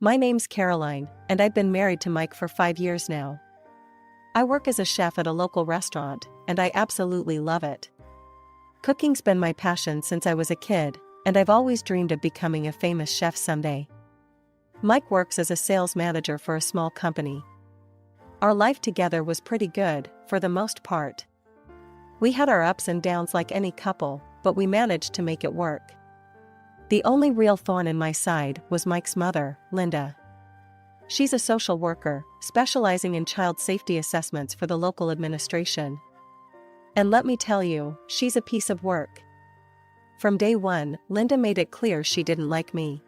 My name's Caroline, and I've been married to Mike for 5 years now. I work as a chef at a local restaurant, and I absolutely love it. Cooking's been my passion since I was a kid, and I've always dreamed of becoming a famous chef someday. Mike works as a sales manager for a small company. Our life together was pretty good, for the most part. We had our ups and downs like any couple, but we managed to make it work. The only real thorn in my side was Mike's mother, Linda. She's a social worker, specializing in child safety assessments for the local administration. And let me tell you, she's a piece of work. From day one, Linda made it clear she didn't like me.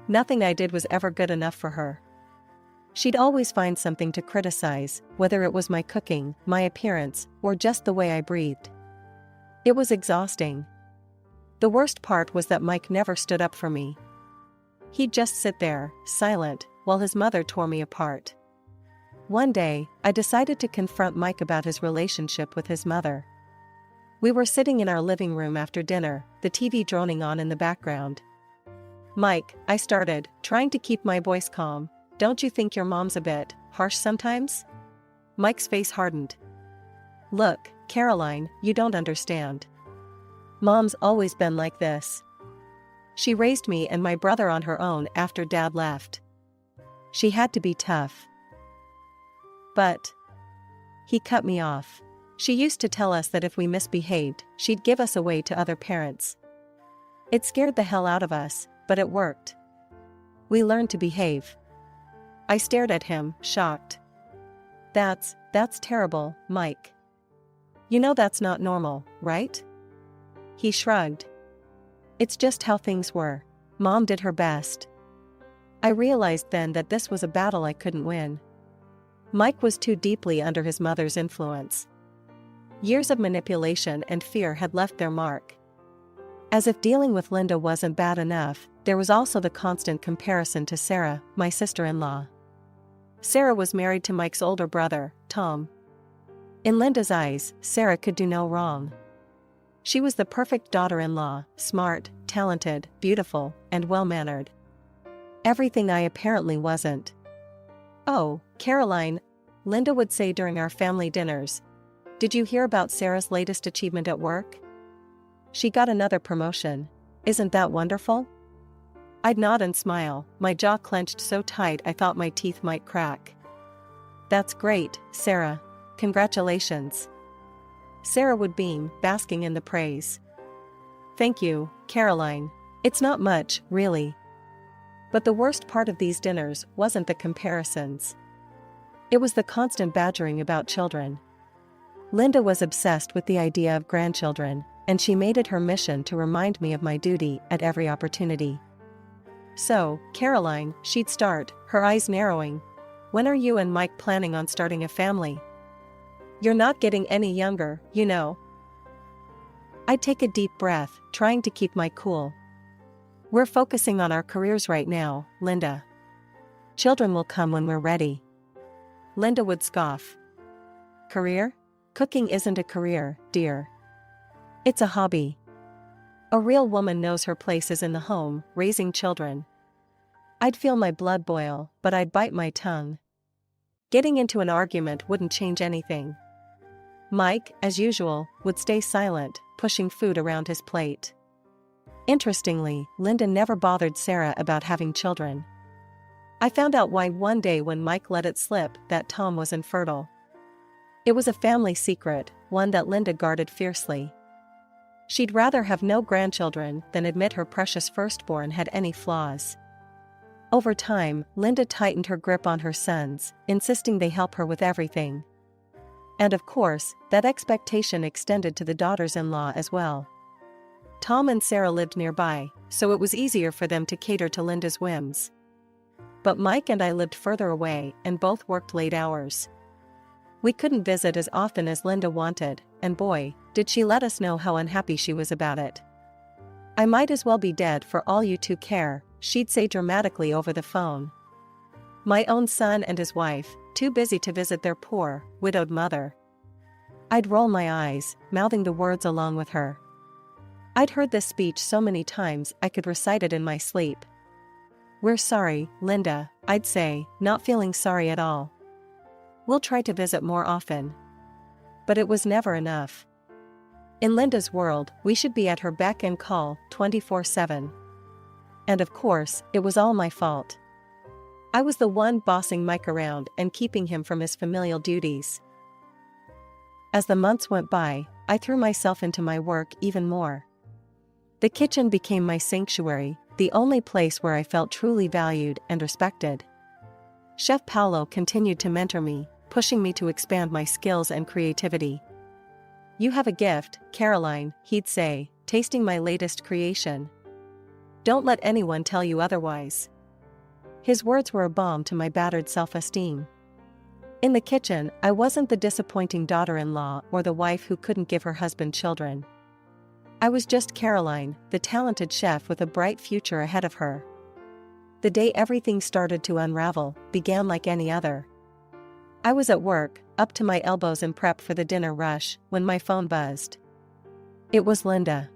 Nothing I did was ever good enough for her. She'd always find something to criticize, whether it was my cooking, my appearance, or just the way I breathed. It was exhausting. The worst part was that Mike never stood up for me. He'd just sit there, silent, while his mother tore me apart. One day, I decided to confront Mike about his relationship with his mother. We were sitting in our living room after dinner, the TV droning on in the background. "Mike," I started, trying to keep my voice calm, "don't you think your mom's a bit harsh sometimes?" Mike's face hardened. "Look, Caroline, you don't understand. Mom's always been like this. She raised me and my brother on her own after Dad left. She had to be tough. But..." He cut me off. "She used to tell us that if we misbehaved, she'd give us away to other parents. It scared the hell out of us, but it worked. We learned to behave." I stared at him, shocked. That's terrible, Mike. You know that's not normal, right?" He shrugged. "It's just how things were. Mom did her best." I realized then that this was a battle I couldn't win. Mike was too deeply under his mother's influence. Years of manipulation and fear had left their mark. As if dealing with Linda wasn't bad enough, there was also the constant comparison to Sarah, my sister-in-law. Sarah was married to Mike's older brother, Tom. In Linda's eyes, Sarah could do no wrong. She was the perfect daughter-in-law, smart, talented, beautiful, and well-mannered. Everything I apparently wasn't. "Oh, Caroline," Linda would say during our family dinners, "did you hear about Sarah's latest achievement at work? She got another promotion. Isn't that wonderful?" I'd nod and smile, my jaw clenched so tight I thought my teeth might crack. "That's great, Sarah. Congratulations." Sarah would beam, basking in the praise. "Thank you, Caroline. It's not much, really." But the worst part of these dinners wasn't the comparisons. It was the constant badgering about children. Linda was obsessed with the idea of grandchildren, and she made it her mission to remind me of my duty at every opportunity. "So, Caroline," she'd start, her eyes narrowing, "when are you and Mike planning on starting a family? You're not getting any younger, you know." I'd take a deep breath, trying to keep my cool. "We're focusing on our careers right now, Linda. Children will come when we're ready." Linda would scoff. "Career? Cooking isn't a career, dear. It's a hobby. A real woman knows her place is in the home, raising children." I'd feel my blood boil, but I'd bite my tongue. Getting into an argument wouldn't change anything. Mike, as usual, would stay silent, pushing food around his plate. Interestingly, Linda never bothered Sarah about having children. I found out why one day when Mike let it slip that Tom was infertile. It was a family secret, one that Linda guarded fiercely. She'd rather have no grandchildren than admit her precious firstborn had any flaws. Over time, Linda tightened her grip on her sons, insisting they help her with everything. And of course, that expectation extended to the daughters-in-law as well. Tom and Sarah lived nearby, so it was easier for them to cater to Linda's whims. But Mike and I lived further away and both worked late hours. We couldn't visit as often as Linda wanted, and boy, did she let us know how unhappy she was about it. "I might as well be dead for all you two care," she'd say dramatically over the phone. My own son and his wife, too busy to visit their poor, widowed mother. I'd roll my eyes, mouthing the words along with her. I'd heard this speech so many times I could recite it in my sleep. "We're sorry, Linda," I'd say, not feeling sorry at all. "We'll try to visit more often." But it was never enough. In Linda's world, we should be at her beck and call 24/7. And of course, it was all my fault. I was the one bossing Mike around and keeping him from his familial duties. As the months went by, I threw myself into my work even more. The kitchen became my sanctuary, the only place where I felt truly valued and respected. Chef Paolo continued to mentor me, pushing me to expand my skills and creativity. "You have a gift, Caroline," he'd say, tasting my latest creation. "Don't let anyone tell you otherwise." His words were a balm to my battered self-esteem. In the kitchen, I wasn't the disappointing daughter-in-law or the wife who couldn't give her husband children. I was just Caroline, the talented chef with a bright future ahead of her. The day everything started to unravel began like any other. I was at work, up to my elbows in prep for the dinner rush, when my phone buzzed. It was Linda.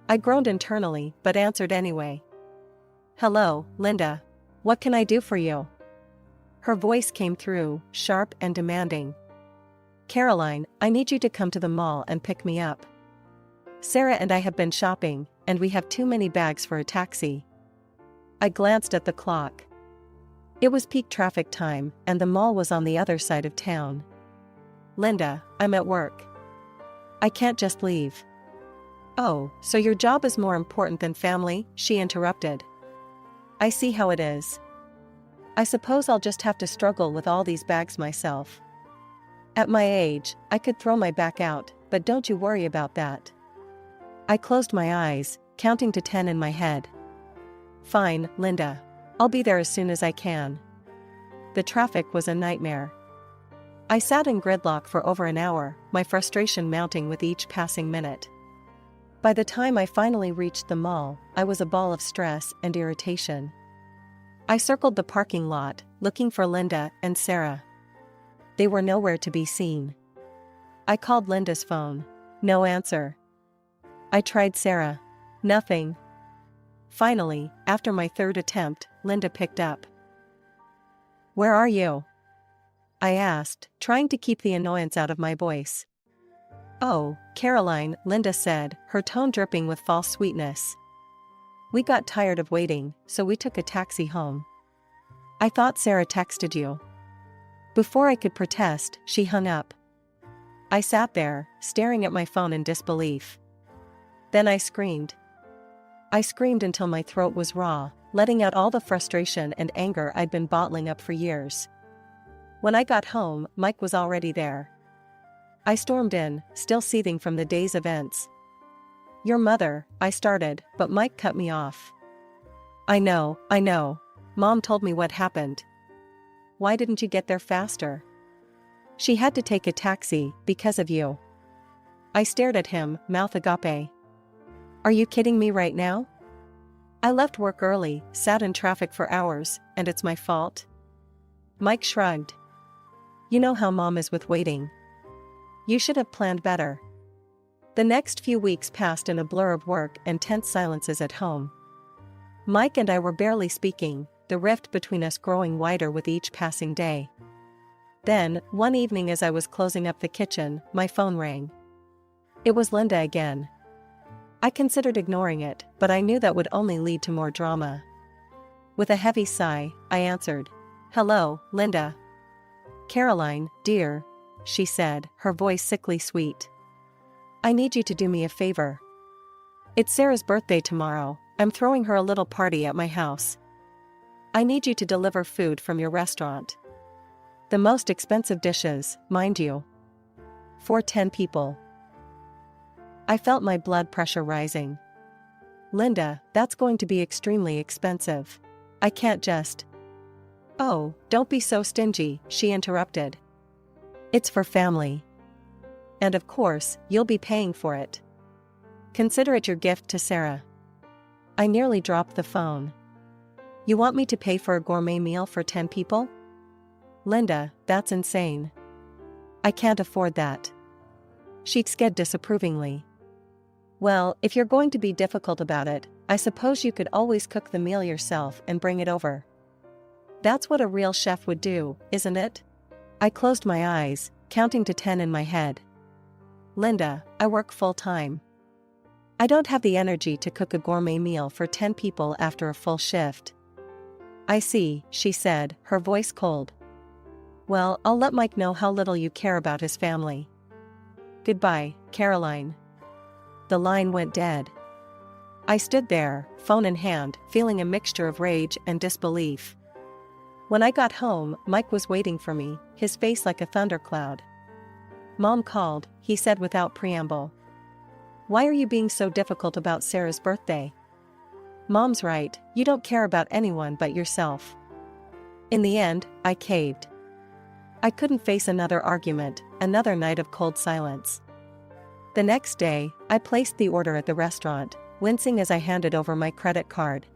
I groaned internally, but answered anyway. "Hello, Linda. What can I do for you?" Her voice came through, sharp and demanding. "Caroline, I need you to come to the mall and pick me up. Sarah and I have been shopping, and we have too many bags for a taxi." I glanced at the clock. It was peak traffic time, and the mall was on the other side of town. "Linda, I'm at work. I can't just leave." "Oh, so your job is more important than family?" she interrupted. "I see how it is. I suppose I'll just have to struggle with all these bags myself. At my age, I could throw my back out, but don't you worry about that." I closed my eyes, counting to 10 in my head. "Fine, Linda. I'll be there as soon as I can." The traffic was a nightmare. I sat in gridlock for over an hour, my frustration mounting with each passing minute. By the time I finally reached the mall, I was a ball of stress and irritation. I circled the parking lot, looking for Linda and Sarah. They were nowhere to be seen. I called Linda's phone. No answer. I tried Sarah. Nothing. Finally, after my third attempt, Linda picked up. "Where are you?" I asked, trying to keep the annoyance out of my voice. "Oh, Caroline," Linda said, her tone dripping with false sweetness. "We got tired of waiting, so we took a taxi home. I thought Sarah texted you." Before I could protest, she hung up. I sat there, staring at my phone in disbelief. Then I screamed. I screamed until my throat was raw, letting out all the frustration and anger I'd been bottling up for years. When I got home, Mike was already there. I stormed in, still seething from the day's events. "Your mother," I started, but Mike cut me off. I know. Mom told me what happened." "Why didn't you get there faster?" "She had to take a taxi, because of you." I stared at him, mouth agape. "Are you kidding me right now? I left work early, sat in traffic for hours, and it's my fault?" Mike shrugged. "You know how Mom is with waiting. You should have planned better." The next few weeks passed in a blur of work and tense silences at home. Mike and I were barely speaking, the rift between us growing wider with each passing day. Then, one evening as I was closing up the kitchen, my phone rang. It was Linda again. I considered ignoring it, but I knew that would only lead to more drama. With a heavy sigh, I answered. "Hello, Linda." "Caroline, dear," she said, her voice sickly sweet. "I need you to do me a favor. It's Sarah's birthday tomorrow. I'm throwing her a little party at my house. I need you to deliver food from your restaurant. The most expensive dishes, mind you. For 10 people. I felt my blood pressure rising. "Linda, that's going to be extremely expensive. I can't just—" "Oh, don't be so stingy," she interrupted. "It's for family. And of course, you'll be paying for it. Consider it your gift to Sarah." I nearly dropped the phone. "You want me to pay for a gourmet meal for 10 people? Linda, that's insane. I can't afford that." She sked disapprovingly. Well, if you're going to be difficult about it, I suppose you could always cook the meal yourself and bring it over. That's what a real chef would do, isn't it? I closed my eyes, counting to 10 in my head. Linda, I work full-time. I don't have the energy to cook a gourmet meal for 10 people after a full shift. I see, she said, her voice cold. Well, I'll let Mike know how little you care about his family. Goodbye, Caroline. The line went dead. I stood there, phone in hand, feeling a mixture of rage and disbelief. When I got home, Mike was waiting for me, his face like a thundercloud. Mom called, he said without preamble. Why are you being so difficult about Sarah's birthday? Mom's right, you don't care about anyone but yourself. In the end, I caved. I couldn't face another argument, another night of cold silence. The next day, I placed the order at the restaurant, wincing as I handed over my credit card.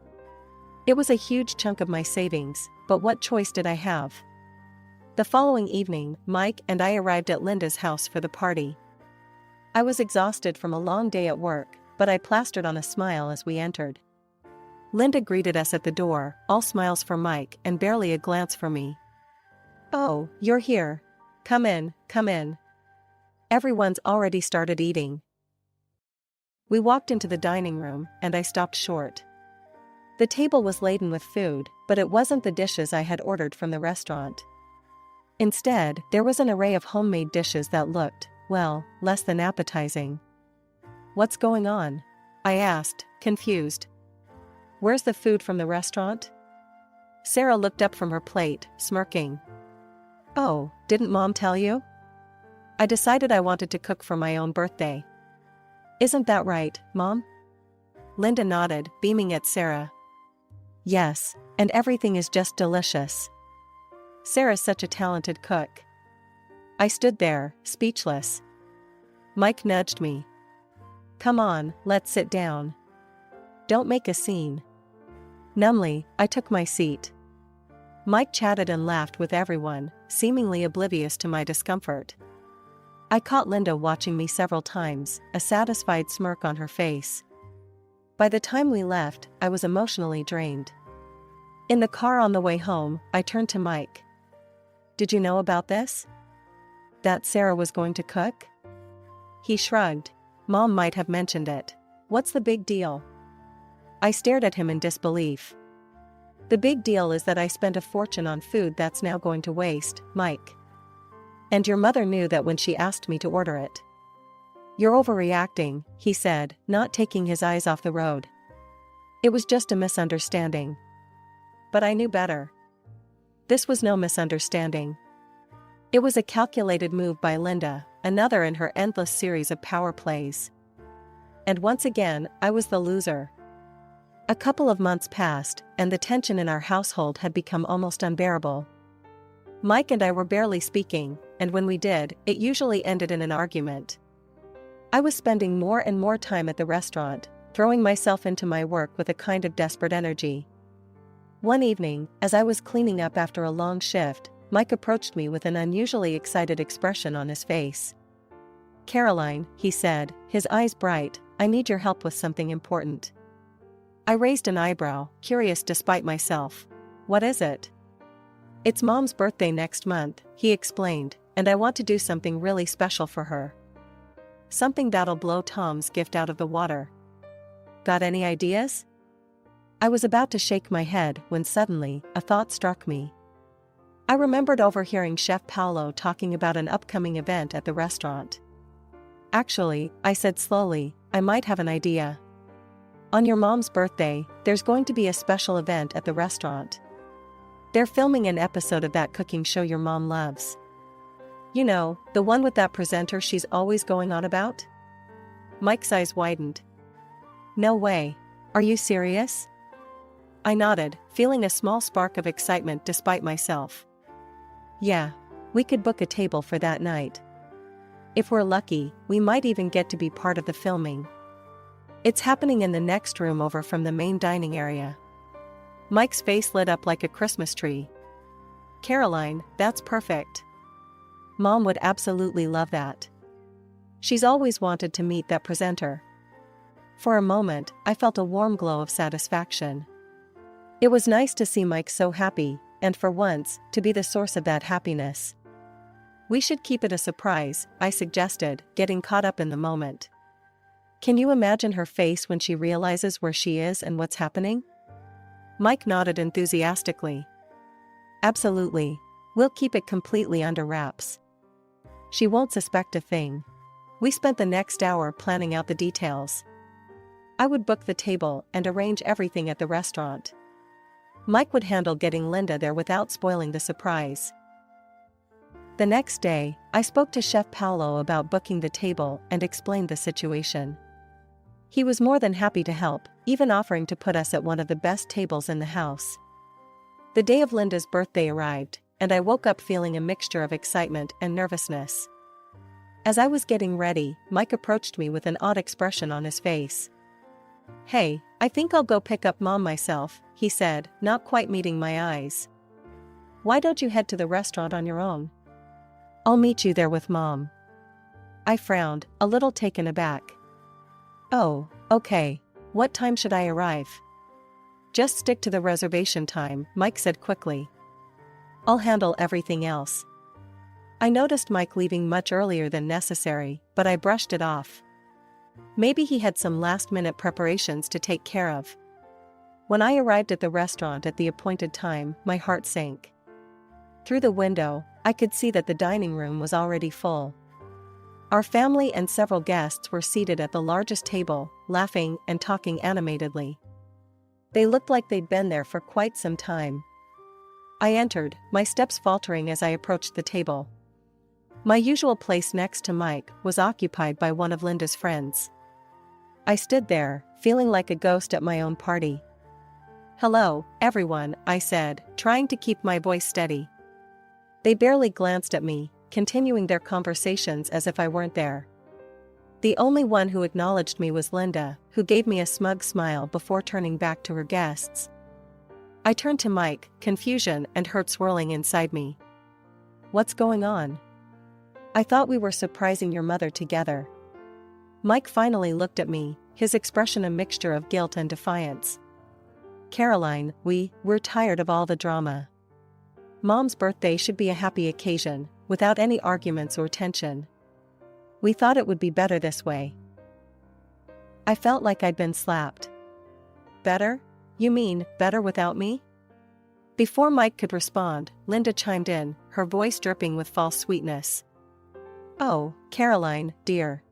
It was a huge chunk of my savings, but what choice did I have? The following evening, Mike and I arrived at Linda's house for the party. I was exhausted from a long day at work, but I plastered on a smile as we entered. Linda greeted us at the door, all smiles for Mike and barely a glance for me. Oh, you're here. Come in, come in. Everyone's already started eating. We walked into the dining room, and I stopped short. The table was laden with food, but it wasn't the dishes I had ordered from the restaurant. Instead, there was an array of homemade dishes that looked, well, less than appetizing. What's going on? I asked, confused. Where's the food from the restaurant? Sarah looked up from her plate, smirking. Oh, didn't Mom tell you? I decided I wanted to cook for my own birthday. Isn't that right, Mom? Linda nodded, beaming at Sarah. Yes, and everything is just delicious. Sarah's such a talented cook. I stood there, speechless. Mike nudged me. Come on, let's sit down. Don't make a scene. Numbly, I took my seat. Mike chatted and laughed with everyone, seemingly oblivious to my discomfort. I caught Linda watching me several times, a satisfied smirk on her face. By the time we left, I was emotionally drained. In the car on the way home, I turned to Mike. Did you know about this? That Sarah was going to cook? He shrugged. Mom might have mentioned it. What's the big deal? I stared at him in disbelief. The big deal is that I spent a fortune on food that's now going to waste, Mike. And your mother knew that when she asked me to order it. You're overreacting, he said, not taking his eyes off the road. It was just a misunderstanding. But I knew better. This was no misunderstanding. It was a calculated move by Linda, another in her endless series of power plays. And once again, I was the loser. A couple of months passed, and the tension in our household had become almost unbearable. Mike and I were barely speaking, and when we did, it usually ended in an argument. I was spending more and more time at the restaurant, throwing myself into my work with a kind of desperate energy. One evening, as I was cleaning up after a long shift, Mike approached me with an unusually excited expression on his face. Caroline, he said, his eyes bright, I need your help with something important. I raised an eyebrow, curious despite myself. What is it? It's Mom's birthday next month, he explained, and I want to do something really special for her. Something that'll blow Tom's gift out of the water. Got any ideas? I was about to shake my head when suddenly, a thought struck me. I remembered overhearing Chef Paolo talking about an upcoming event at the restaurant. Actually, I said slowly, I might have an idea. On your mom's birthday, there's going to be a special event at the restaurant. They're filming an episode of that cooking show your mom loves. You know, the one with that presenter she's always going on about? Mike's eyes widened. No way. Are you serious? I nodded, feeling a small spark of excitement despite myself. Yeah, we could book a table for that night. If we're lucky, we might even get to be part of the filming. It's happening in the next room over from the main dining area. Mike's face lit up like a Christmas tree. Caroline, that's perfect. Mom would absolutely love that. She's always wanted to meet that presenter. For a moment, I felt a warm glow of satisfaction. It was nice to see Mike so happy, and for once, to be the source of that happiness. We should keep it a surprise, I suggested, getting caught up in the moment. Can you imagine her face when she realizes where she is and what's happening? Mike nodded enthusiastically. Absolutely. We'll keep it completely under wraps. She won't suspect a thing. We spent the next hour planning out the details. I would book the table and arrange everything at the restaurant. Mike would handle getting Linda there without spoiling the surprise. The next day, I spoke to Chef Paolo about booking the table and explained the situation. He was more than happy to help, even offering to put us at one of the best tables in the house. The day of Linda's birthday arrived, and I woke up feeling a mixture of excitement and nervousness. As I was getting ready, Mike approached me with an odd expression on his face. "Hey, I think I'll go pick up Mom myself," he said, not quite meeting my eyes. "Why don't you head to the restaurant on your own?" "I'll meet you there with Mom." I frowned, a little taken aback. "Oh, okay. What time should I arrive?" "Just stick to the reservation time," Mike said quickly. "I'll handle everything else." I noticed Mike leaving much earlier than necessary, but I brushed it off. Maybe he had some last-minute preparations to take care of. When I arrived at the restaurant at the appointed time, my heart sank. Through the window, I could see that the dining room was already full. Our family and several guests were seated at the largest table, laughing and talking animatedly. They looked like they'd been there for quite some time. I entered, my steps faltering as I approached the table. My usual place next to Mike was occupied by one of Linda's friends. I stood there, feeling like a ghost at my own party. "Hello, everyone," I said, trying to keep my voice steady. They barely glanced at me, continuing their conversations as if I weren't there. The only one who acknowledged me was Linda, who gave me a smug smile before turning back to her guests. I turned to Mike, confusion and hurt swirling inside me. "What's going on?" "I thought we were surprising your mother together." Mike finally looked at me, his expression a mixture of guilt and defiance. "Caroline, we're tired of all the drama. Mom's birthday should be a happy occasion, without any arguments or tension. We thought it would be better this way." I felt like I'd been slapped. "Better? You mean, better without me?" Before Mike could respond, Linda chimed in, her voice dripping with false sweetness. "Oh, Caroline, dear.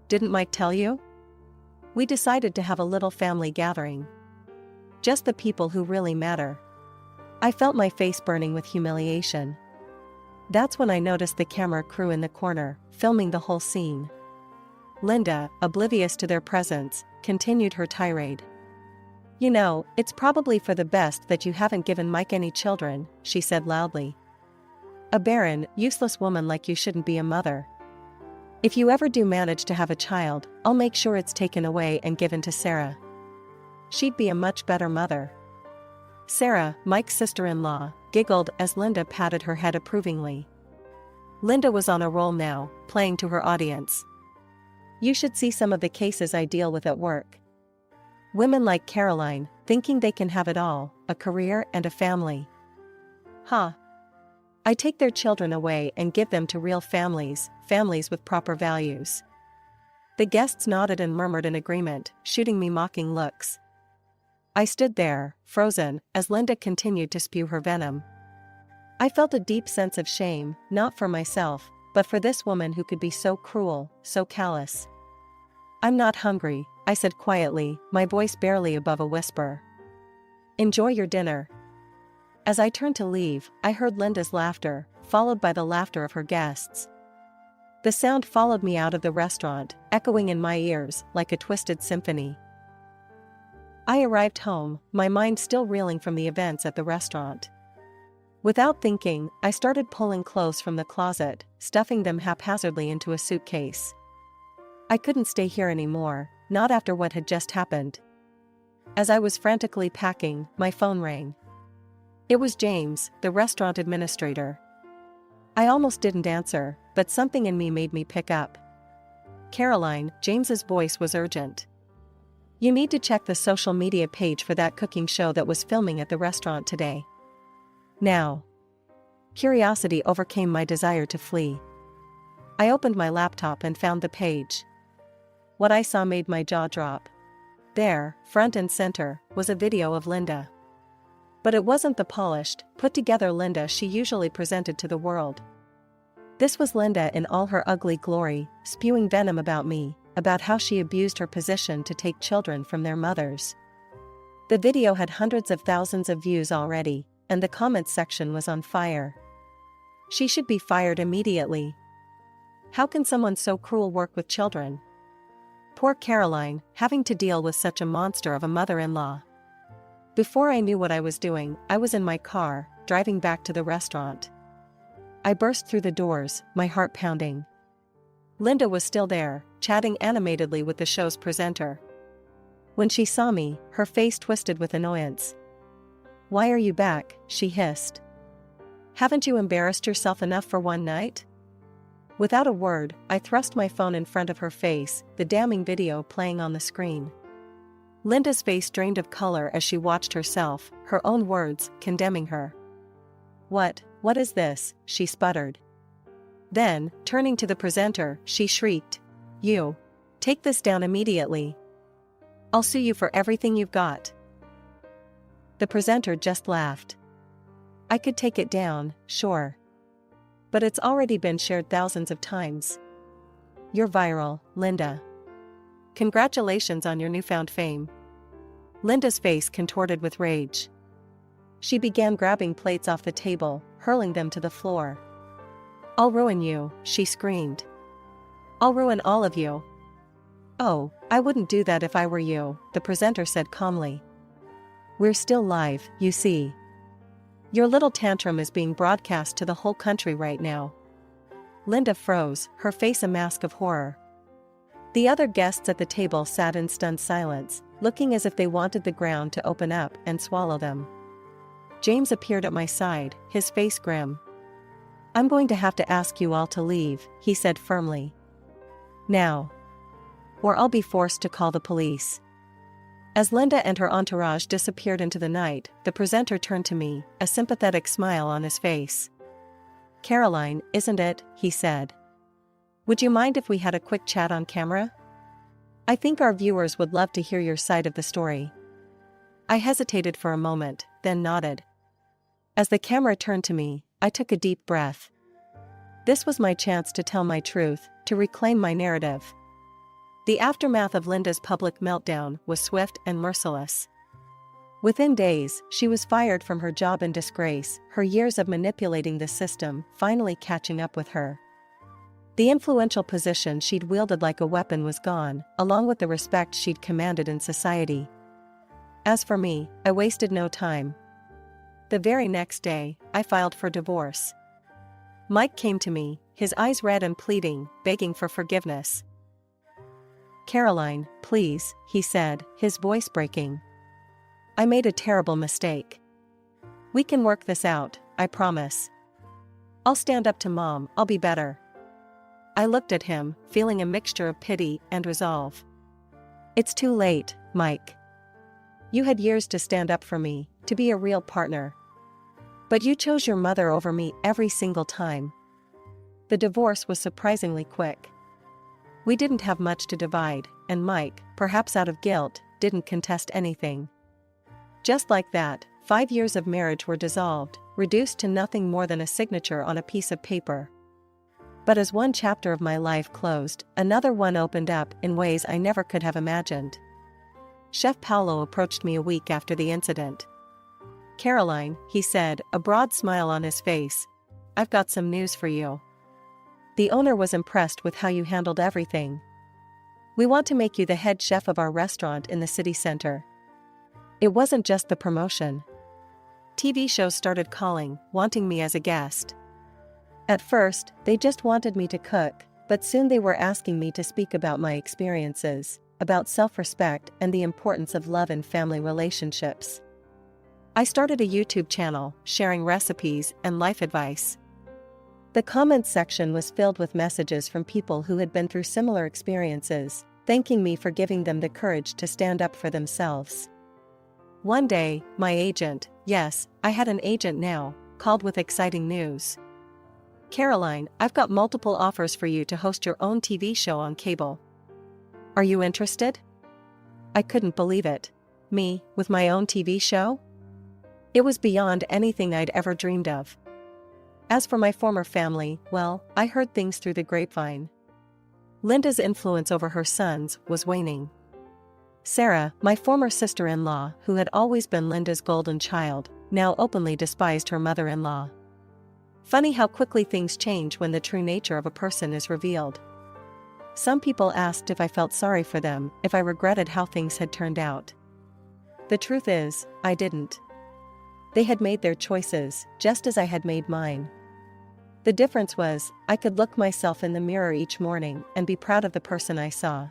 Didn't Mike tell you? We decided to have a little family gathering. Just the people who really matter." I felt my face burning with humiliation. That's when I noticed the camera crew in the corner, filming the whole scene. Linda, oblivious to their presence, continued her tirade. "You know, it's probably for the best that you haven't given Mike any children," she said loudly. "A barren, useless woman like you shouldn't be a mother. If you ever do manage to have a child, I'll make sure it's taken away and given to Sarah. She'd be a much better mother." Sarah, Mike's sister-in-law, giggled as Linda patted her head approvingly. Linda was on a roll now, playing to her audience. "You should see some of the cases I deal with at work. Women like Caroline, thinking they can have it all, a career and a family. Huh. I take their children away and give them to real families, families with proper values." The guests nodded and murmured in agreement, shooting me mocking looks. I stood there, frozen, as Linda continued to spew her venom. I felt a deep sense of shame, not for myself, but for this woman who could be so cruel, so callous. "I'm not hungry," I said quietly, my voice barely above a whisper. "Enjoy your dinner." As I turned to leave, I heard Linda's laughter, followed by the laughter of her guests. The sound followed me out of the restaurant, echoing in my ears like a twisted symphony. I arrived home, my mind still reeling from the events at the restaurant. Without thinking, I started pulling clothes from the closet, stuffing them haphazardly into a suitcase. I couldn't stay here anymore, not after what had just happened. As I was frantically packing, my phone rang. It was James, the restaurant administrator. I almost didn't answer, but something in me made me pick up. "Caroline," James's voice was urgent. You need to check the social media page for that cooking show that was filming at the restaurant today. Now. Curiosity overcame my desire to flee. I opened my laptop and found the page. What I saw made my jaw drop. There, front and center, was a video of Linda. But it wasn't the polished, put-together Linda she usually presented to the world. This was Linda in all her ugly glory, spewing venom about me, about how she abused her position to take children from their mothers. The video had hundreds of thousands of views already, and the comments section was on fire. She should be fired immediately. How can someone so cruel work with children? Poor Caroline, having to deal with such a monster of a mother-in-law. Before I knew what I was doing, I was in my car, driving back to the restaurant. I burst through the doors, my heart pounding. Linda was still there, chatting animatedly with the show's presenter. When she saw me, her face twisted with annoyance. "Why are you back?" she hissed. "Haven't you embarrassed yourself enough for one night?" Without a word, I thrust my phone in front of her face, the damning video playing on the screen. Linda's face drained of color as she watched herself, her own words, condemning her. What is this?" she sputtered. Then, turning to the presenter, she shrieked. "You! Take this down immediately. I'll sue you for everything you've got." The presenter just laughed. "I could take it down, sure. But it's already been shared thousands of times. You're viral, Linda. Congratulations on your newfound fame." Linda's face contorted with rage. She began grabbing plates off the table, hurling them to the floor. "I'll ruin you," she screamed. "I'll ruin all of you." "Oh, I wouldn't do that if I were you," the presenter said calmly. "We're still live, you see. Your little tantrum is being broadcast to the whole country right now." Linda froze, her face a mask of horror. The other guests at the table sat in stunned silence, looking as if they wanted the ground to open up and swallow them. James appeared at my side, his face grim. "I'm going to have to ask you all to leave," he said firmly. "Now. Or I'll be forced to call the police." As Linda and her entourage disappeared into the night, the presenter turned to me, a sympathetic smile on his face. "Caroline, isn't it?" he said. "Would you mind if we had a quick chat on camera? I think our viewers would love to hear your side of the story." I hesitated for a moment, then nodded. As the camera turned to me, I took a deep breath. This was my chance to tell my truth, to reclaim my narrative. The aftermath of Linda's public meltdown was swift and merciless. Within days, she was fired from her job in disgrace, her years of manipulating the system finally catching up with her. The influential position she'd wielded like a weapon was gone, along with the respect she'd commanded in society. As for me, I wasted no time. The very next day, I filed for divorce. Mike came to me, his eyes red and pleading, begging for forgiveness. "Caroline, please," he said, his voice breaking. "I made a terrible mistake. We can work this out, I promise. I'll stand up to Mom, I'll be better." I looked at him, feeling a mixture of pity and resolve. "It's too late, Mike. You had years to stand up for me, to be a real partner. But you chose your mother over me every single time." The divorce was surprisingly quick. We didn't have much to divide, and Mike, perhaps out of guilt, didn't contest anything. Just like that, 5 years of marriage were dissolved, reduced to nothing more than a signature on a piece of paper. But as one chapter of my life closed, another one opened up in ways I never could have imagined. Chef Paolo approached me a week after the incident. "Caroline," he said, a broad smile on his face, "I've got some news for you. The owner was impressed with how you handled everything. We want to make you the head chef of our restaurant in the city center." It wasn't just the promotion. TV shows started calling, wanting me as a guest. At first, they just wanted me to cook, but soon they were asking me to speak about my experiences, about self-respect and the importance of love in family relationships. I started a YouTube channel, sharing recipes and life advice. The comments section was filled with messages from people who had been through similar experiences, thanking me for giving them the courage to stand up for themselves. One day, my agent, yes, I had an agent now, called with exciting news. "Caroline, I've got multiple offers for you to host your own TV show on cable. Are you interested?" I couldn't believe it. Me, with my own TV show? It was beyond anything I'd ever dreamed of. As for my former family, well, I heard things through the grapevine. Linda's influence over her sons was waning. Sarah, my former sister-in-law, who had always been Linda's golden child, now openly despised her mother-in-law. Funny how quickly things change when the true nature of a person is revealed. Some people asked if I felt sorry for them, if I regretted how things had turned out. The truth is, I didn't. They had made their choices, just as I had made mine. The difference was, I could look myself in the mirror each morning and be proud of the person I saw.